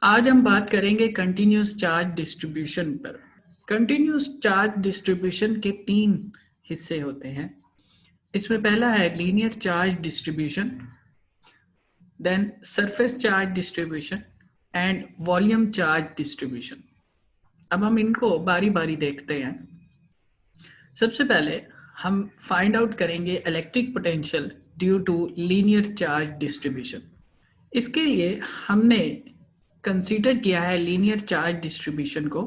आज हम बात करेंगे कंटिन्यूस चार्ज डिस्ट्रीब्यूशन पर। कंटिन्यूस चार्ज डिस्ट्रीब्यूशन के तीन हिस्से होते हैं। इसमें पहला है linear charge distribution, then surface charge distribution and volume charge distribution. अब हम इनको बारी बारी देखते हैं। सबसे पहले हम फाइंड आउट करेंगे electric potential due to linear charge distribution. इसके लिए हमने कंसीडर किया है लीनियर चार्ज डिस्ट्रीब्यूशन को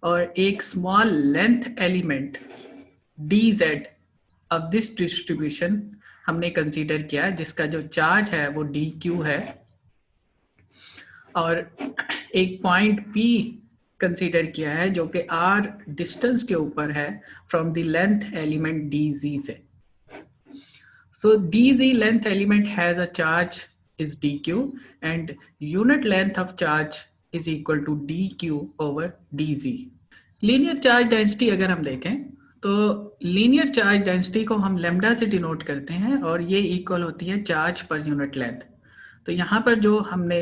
और एक small length element dz of this distribution हमने कंसीडर किया है, जिसका जो चार्ज है वो dq है, और एक पॉइंट p कंसीडर किया है जो कि r डिस्टेंस के ऊपर है from the length element dz से। So dz length element has a charge is dq and unit length of charge is equal to dq over dz. Linear charge density अगर हम देखें तो लीनियर चार्ज डेंसिटी को हम lambda से denote करते हैं और ये इक्वल होती है चार्ज पर यूनिट लेंथ। तो यहाँ पर जो हमने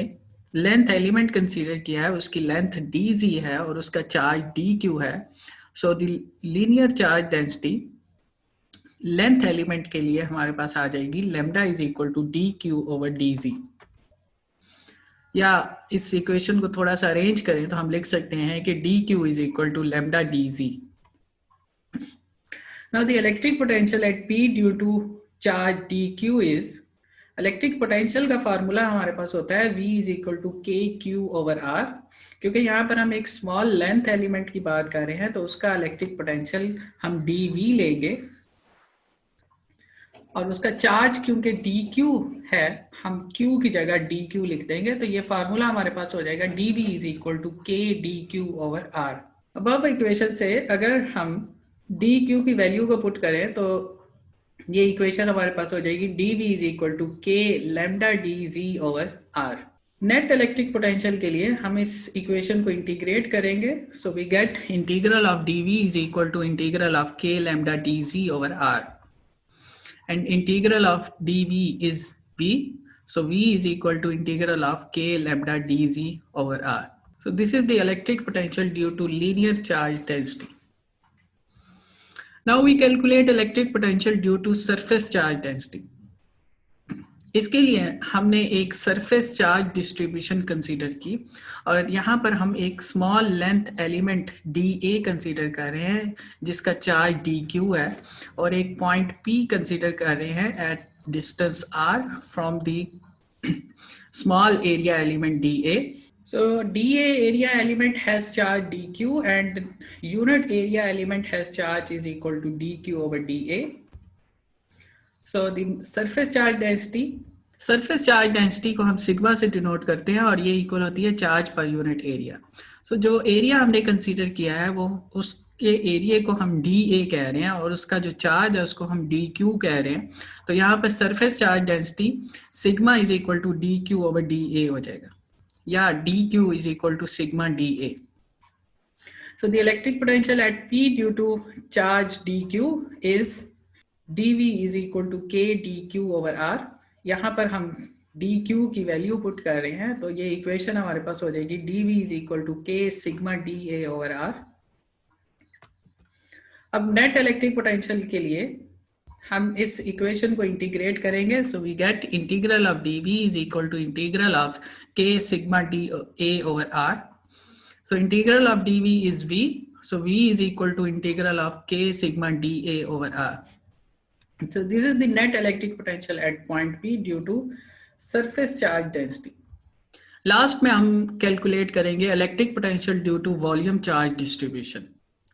लेंथ एलिमेंट कंसीडर किया है उसकी लेंथ dz है और उसका चार्ज dq है। So the linear charge density length element के लिए हमारे पास आ जाएगी lambda is equal to d q over d z. या इस इक्वेशन को थोड़ा सा अरेंज करें तो हम लिख सकते हैं कि d q is equal to lambda d z. Now the electric potential at P due to charge d q is, electric potential का फार्मूला हमारे पास होता है V is equal to k q over r. क्योंकि यहाँ पर हम एक स्मॉल लेंथ एलिमेंट की बात कर रहे हैं तो उसका इलेक्ट्रिक पोटेंशियल हम डी वी लेंगे और उसका चार्ज क्योंकि dq है हम q की जगह dq लिख देंगे। तो ये फार्मूला हमारे पास हो जाएगा dv is equal to k dq over r। अब इक्वेशन से अगर हम dq की वैल्यू को पुट करें तो ये इक्वेशन हमारे पास हो जाएगी dv is equal to k lambda dz over r। Net electric potential के लिए हम इस इक्वेशन को इंटीग्रेट करेंगे। So we get integral of dv is equal to integral of k lambda dz over r and integral of dv is v, so v is equal to integral of k lambda dz over r. So this is the electric potential due to linear charge density. Now we calculate electric potential due to surface charge density. इसके लिए हमने एक surface charge distribution consider की और यहाँ पर हम एक small length element dA consider कर रहे हैं जिसका चार्ज dQ है और एक पॉइंट P कंसीडर कर रहे हैं at distance R from the small area element dA. So dA area element has charge dQ and unit area element has charge is equal to dQ over dA. So the surface charge density को हम sigma से denote करते हैं और ये equal होती है charge per unit area. सो जो एरिया हमने कंसीडर किया है वो उसके एरिया को हम dA कह रहे हैं और उसका जो चार्ज है उसको हम dQ कह रहे हैं। तो यहाँ पर surface charge density sigma is equal to dQ over dA हो जाएगा या dQ is equal to sigma dA। So the electric potential at P due to charge dQ is dV is equal to k dQ over r। यहाँ पर हम dQ की value put कर रहे हैं तो ये इक्वेशन हमारे पास हो जाएगी dV is equal to k sigma dA over r। अब नेट इलेक्ट्रिक पोटेंशियल के लिए हम इस इक्वेशन को इंटीग्रेट करेंगे। So we get integral of dV is equal to integral of k sigma dA over r। So integral of dV is v, so v is equal to integral of k sigma dA over r. So this is the net electric potential at point P due to surface charge density. Last में हम calculate करेंगे electric potential due to volume charge distribution.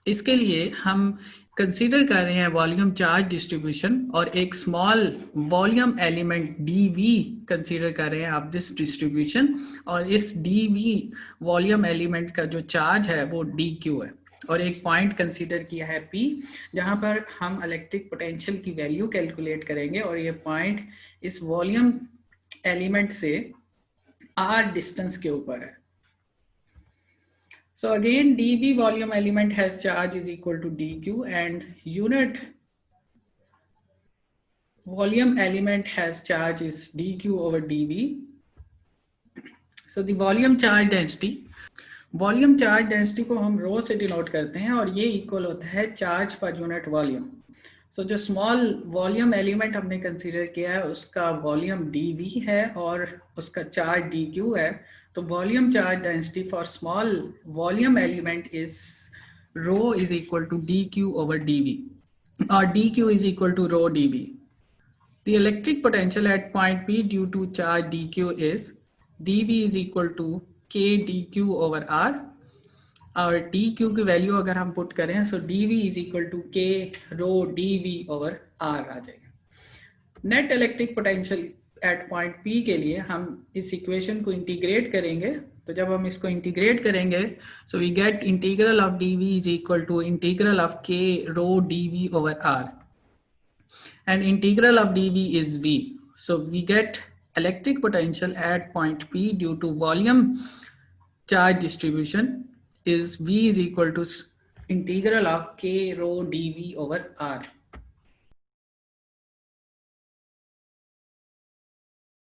इसके लिए हम consider कर रहे हैं volume charge distribution और एक small volume element dV consider कर रहे हैं आप दिस डिस्ट्रीब्यूशन और इस dV वॉल्यूम एलिमेंट का जो चार्ज है वो dQ है और एक पॉइंट कंसीडर किया है P जहां पर हम इलेक्ट्रिक पोटेंशियल की वैल्यू कैलकुलेट करेंगे और ये पॉइंट इस वॉल्यूम एलिमेंट से R डिस्टेंस के ऊपर है। So again dV volume element has charge is equal to dQ and unit volume element has charge is dQ over dV. So the volume charge density, volume charge density को हम रो से denote करते हैं और ये इक्वल होता है charge per unit volume. So जो स्मॉल वॉल्यूम एलिमेंट हमने कंसीडर किया है उसका वॉल्यूम dV है और उसका चार्ज dQ है। तो volume charge density for small volume element is rho is equal to dQ over dV or dQ is equal to rho dV. The electric potential at point P due to charge dQ is dV is equal to k dQ over r और dQ की value अगर हम put करें सो dV is equal to k rho dV over r आ जाएगा। Net electric potential eight point P के लिए हम इस इक्वेशन को इंटीग्रेट करेंगे। तो जब हम इसको इंटीग्रेट करेंगे so we get integral of dV is equal to integral of k rho dV over r and integral of dV is V. So we get electric potential at point P due to volume charge distribution is V is equal to integral of k rho dV over r.